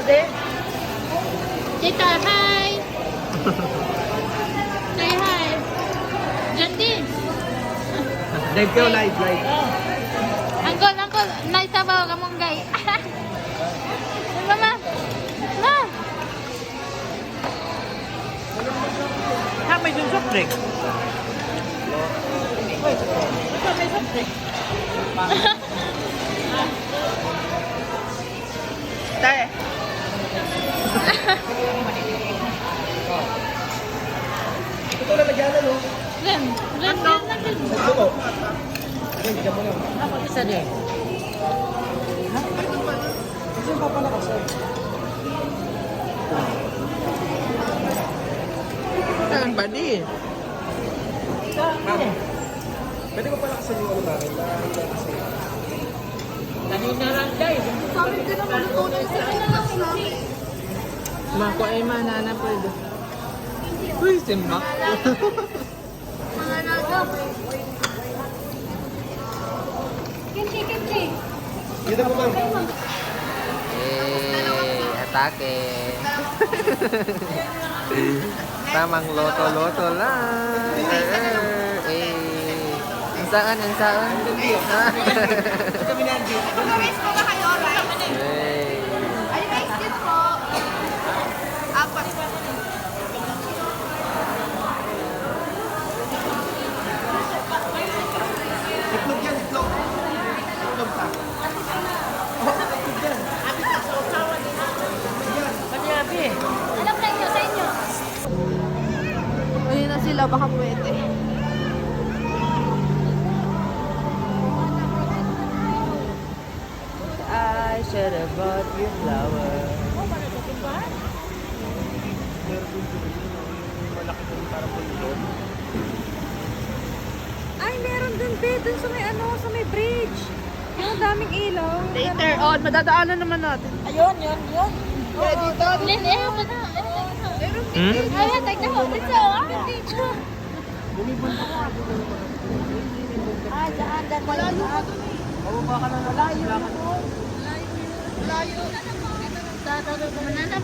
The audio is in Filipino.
Tita, hi! Say hi! Jandy! Live kayo, live. Angkol, nice sabaw ka mong gay. Mama! Ma! Ha, may soft drink. May soft drink. Tayo. Ito na nagyana, no? Len. Ito. Ako isa niya. Ha? Kasi yung papalakas eh. Saan ba di? Ma'am, pwede ko palakasan yung ano namin? Kanina lang guys. Sabi ko na maluto na isa na lang hindi. Mako ay manana pwede. Uy, simbak. Mga naga. Kimchi. Dito po ma'am. Atake. Tamang loto-loto lang. Ang saan? Kami nandito. Rice po ba kayo, rice? Ay, rice din po. Apat. Itlog yan, itlog. Itlog pa. Itlog yan. Alam na inyo, sa inyo. Ayun na sila, baka pwede. I should have bought you flowers. Ay, meron dun, be. Dun sa may sa may bridge. Yung daming ilaw. Later on, madadaanan naman natin. Ayun. Yeah, dito. Len, ayaw mo na. Hmm? Ayaw, tagna mo. Dito. Daan. Malayo ka dun eh. Mababa ka na malayo. Layo. Tatawag ko manana.